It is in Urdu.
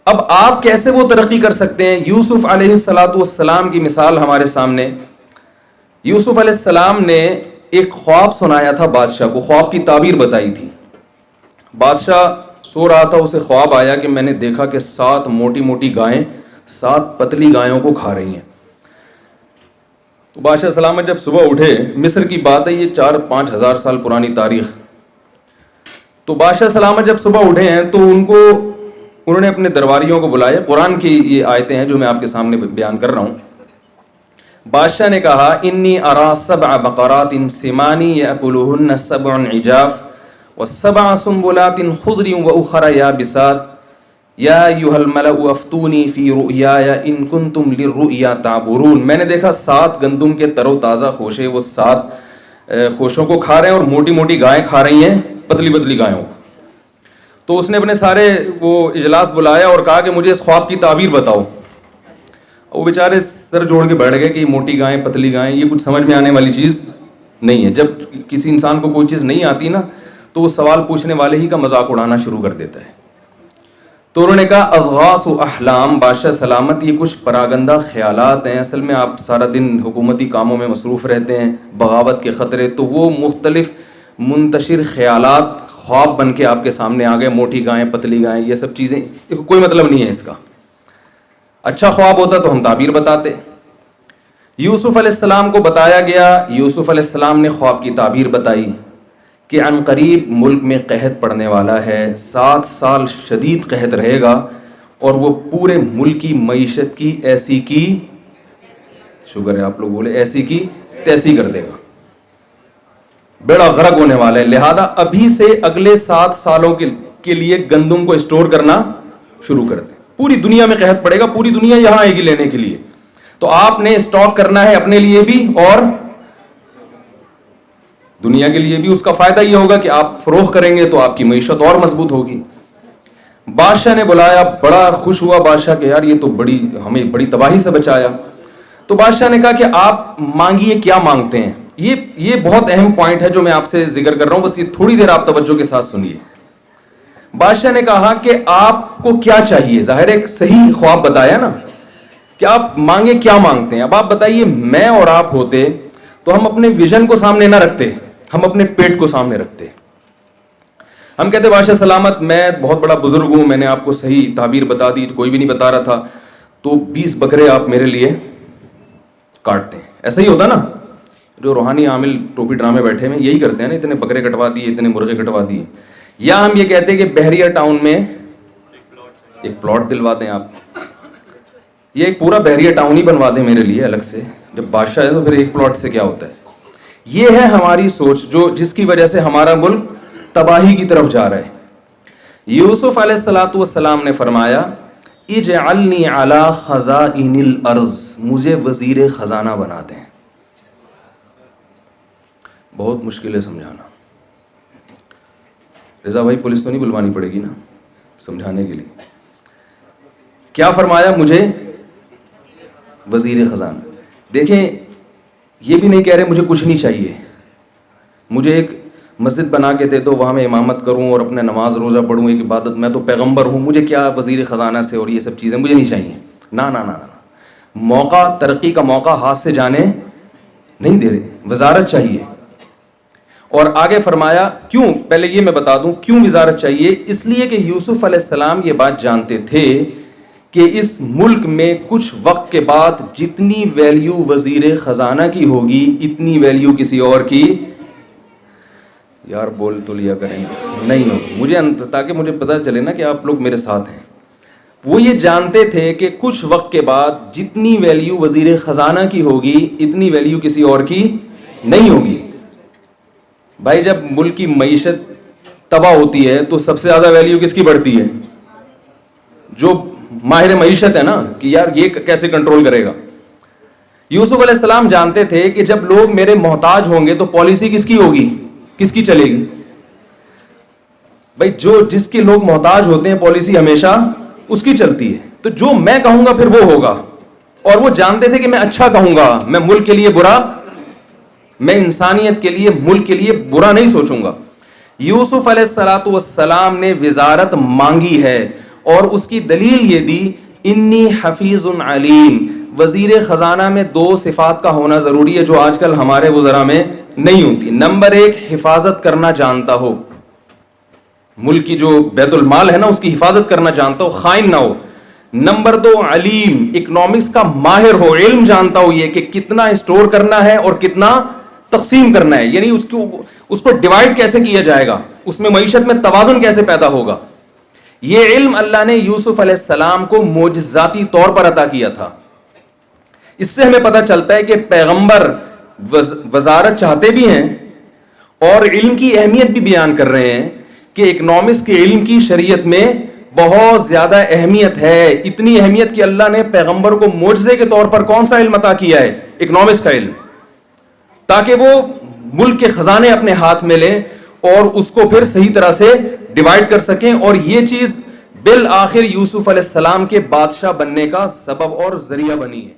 اب آپ کیسے وہ ترقی کر سکتے ہیں؟ یوسف علیہ السلام کی مثال ہمارے سامنے. یوسف علیہ السلام نے ایک خواب سنایا تھا بادشاہ کو, خواب کی تعبیر بتائی تھی. بادشاہ سو رہا تھا, اسے خواب آیا کہ میں نے دیکھا کہ 7 موٹی موٹی گائیں 7 پتلی گایوں کو کھا رہی ہیں. تو بادشاہ سلامت جب صبح اٹھے, مصر کی بات ہے یہ 4-5 ہزار سال پرانی تاریخ, تو بادشاہ سلامت جب صبح اٹھے ہیں تو انہوں نے اپنے درباریوں کو بلایا. قرآن کی یہ آیتیں ہیں جو میں آپ کے سامنے بیان کر رہا ہوں. بادشاہ نے کہا انی ارا 7 بقرات سمان یأکلہن 7 عجاف و7 سنبلات خضر واخر یابسات یا ایھا الملأ افتونی فی رؤیای ان کنتم للرؤیا تعبرون. میں نے دیکھا 7 گندم کے تر و تازہ خوشے وہ 7 خوشوں کو کھا رہے ہیں اور موٹی موٹی گائیں کھا رہی ہیں پتلی پتلی گایوں کو. تو اس نے اپنے سارے وہ اجلاس بلایا اور کہا کہ مجھے اس خواب کی تعبیر بتاؤ. وہ بیچارے سر جوڑ کے بیٹھ گئے کہ یہ موٹی گائیں پتلی گائیں یہ کچھ سمجھ میں آنے والی چیز نہیں ہے. جب کسی انسان کو کوئی چیز نہیں آتی نا تو وہ سوال پوچھنے والے ہی کا مذاق اڑانا شروع کر دیتا ہے. تو انہوں نے کہا اضغاث احلام. بادشاہ سلامت یہ کچھ پراگندہ خیالات ہیں, اصل میں آپ سارا دن حکومتی کاموں میں مصروف رہتے ہیں, بغاوت کے خطرے, تو وہ مختلف منتشر خیالات خواب بن کے آپ کے سامنے آ گئے. موٹی گائیں پتلی گائیں یہ سب چیزیں کوئی مطلب نہیں ہے اس کا. اچھا خواب ہوتا تو ہم تعبیر بتاتے. یوسف علیہ السلام کو بتایا گیا, یوسف علیہ السلام نے خواب کی تعبیر بتائی کہ عن قریب ملک میں قحط پڑنے والا ہے, 7 سال شدید قحط رہے گا اور وہ پورے ملک کی معیشت کی ایسی کی, شکر ہے آپ لوگ بولے, ایسی کی تیسی کر دے گا, بیڑا غرق ہونے والا ہے. لہذا ابھی سے اگلے 7 سالوں کے لیے گندم کو اسٹور کرنا شروع کر دیں. پوری دنیا میں قحط پڑے گا, پوری دنیا یہاں آئے گی لینے کے لیے, تو آپ نے اسٹاک کرنا ہے اپنے لیے بھی اور دنیا کے لیے بھی. اس کا فائدہ یہ ہوگا کہ آپ فروخت کریں گے تو آپ کی معیشت اور مضبوط ہوگی. بادشاہ نے بلایا, بڑا خوش ہوا بادشاہ کہ یار یہ تو ہمیں بڑی تباہی سے بچایا. تو بادشاہ نے کہا کہ آپ مانگیے کیا مانگتے ہیں. یہ بہت اہم پوائنٹ ہے جو میں آپ سے ذکر کر رہا ہوں, بس یہ تھوڑی دیر آپ توجہ کے ساتھ سنیے. بادشاہ نے کہا کہ آپ کو کیا چاہیے, ظاہر ایک صحیح خواب بتایا نا کہ آپ مانگے کیا مانگتے ہیں. اب آپ بتائیے میں اور آپ ہوتے تو ہم اپنے ویژن کو سامنے نہ رکھتے, ہم اپنے پیٹ کو سامنے رکھتے. ہم کہتے بادشاہ سلامت میں بہت بڑا بزرگ ہوں, میں نے آپ کو صحیح تعبیر بتا دی, کوئی بھی نہیں بتا رہا تھا, تو 20 بکرے آپ میرے لیے کاٹتے ہیں. ایسا ہی ہوتا نا, جو روحانی عامل ٹوپی ڈرامے بیٹھے ہیں یہی کرتے ہیں نا, اتنے بکرے کٹوا دیے, اتنے مرغے کٹوا دیے. یا ہم یہ کہتے ہیں کہ بحریہ ٹاؤن میں ایک پلاٹ دلواتے ہیں آپ, یہ ایک پورا بحریہ ٹاؤن ہی بنوا دیں میرے لیے الگ سے. جب بادشاہ ہے تو پھر ایک پلاٹ سے کیا ہوتا ہے. یہ ہے ہماری سوچ جس کی وجہ سے ہمارا ملک تباہی کی طرف جا رہا ہے. یوسف علیہ السلام نے فرمایا اجعلنی علی خزائن الارض, مجھے وزیر خزانہ بنا دیں. بہت مشکل ہے سمجھانا. رضا بھائی پولیس تو نہیں بلوانی پڑے گی نا سمجھانے کے لیے. کیا فرمایا, مجھے وزیر خزانہ. دیکھیں یہ بھی نہیں کہہ رہے مجھے کچھ نہیں چاہیے, مجھے ایک مسجد بنا کے دے دو, وہاں میں امامت کروں اور اپنے نماز روزہ پڑھوں, ایک عبادت, میں تو پیغمبر ہوں, مجھے کیا وزیر خزانہ سے اور یہ سب چیزیں مجھے نہیں چاہیے. نا نا نا نا, موقع, ترقی کا موقع ہاتھ سے جانے نہیں دے رہے, وزارت چاہیے. اور آگے فرمایا کیوں, پہلے یہ میں بتا دوں کیوں وزارت چاہیے. اس لیے کہ یوسف علیہ السلام یہ بات جانتے تھے کہ اس ملک میں کچھ وقت کے بعد جتنی ویلیو وزیر خزانہ کی ہوگی اتنی ویلیو کسی اور کی, یار بول تو لیا کریں گے, نہیں ہوگی. مجھے تاکہ مجھے پتہ چلے نا کہ آپ لوگ میرے ساتھ ہیں. وہ یہ جانتے تھے کہ کچھ وقت کے بعد جتنی ویلیو وزیر خزانہ کی ہوگی اتنی ویلیو کسی اور کی نہیں ہوگی. بھائی جب ملک کی معیشت تباہ ہوتی ہے تو سب سے زیادہ ویلیو کس کی بڑھتی ہے, جو ماہر معیشت ہے نا, کہ یار یہ کیسے کنٹرول کرے گا. یوسف علیہ السلام جانتے تھے کہ جب لوگ میرے محتاج ہوں گے تو پالیسی کس کی ہوگی, کس کی چلے گی. بھائی جس کے لوگ محتاج ہوتے ہیں پالیسی ہمیشہ اس کی چلتی ہے. تو جو میں کہوں گا پھر وہ ہوگا. اور وہ جانتے تھے کہ میں اچھا کہوں گا, میں ملک کے لیے برا, میں انسانیت کے لیے ملک کے لیے برا نہیں سوچوں گا. یوسف علیہ السلام نے وزارت مانگی ہے اور اس کی دلیل یہ دی انی حفیظ علیم. وزیر خزانہ میں 2 صفات کا ہونا ضروری ہے جو آج کل ہمارے وزراء میں نہیں ہوتی. نمبر 1 حفاظت کرنا جانتا ہو, ملک کی جو بیت المال ہے نا اس کی حفاظت کرنا جانتا ہو, خائن نہ ہو. نمبر 2 علیم, اکنامکس کا ماہر ہو, علم جانتا ہو یہ کہ کتنا اسٹور کرنا ہے اور کتنا تقسیم کرنا ہے, یعنی اس کو ڈیوائڈ کیسے کیا جائے گا, اس میں معیشت میں توازن کیسے پیدا ہوگا. یہ علم اللہ نے یوسف علیہ السلام کو معجزاتی طور پر عطا کیا تھا. اس سے ہمیں پتہ چلتا ہے کہ پیغمبر وزارت چاہتے بھی ہیں اور علم کی اہمیت بھی بیان کر رہے ہیں کہ اکنامکس کے علم کی شریعت میں بہت زیادہ اہمیت ہے. اتنی اہمیت کہ اللہ نے پیغمبر کو معجزے کے طور پر کون سا علم عطا کیا ہے, اکنامکس کا علم, تاکہ وہ ملک کے خزانے اپنے ہاتھ میں لیں اور اس کو پھر صحیح طرح سے ڈیوائڈ کر سکیں. اور یہ چیز بالآخر یوسف علیہ السلام کے بادشاہ بننے کا سبب اور ذریعہ بنی ہے.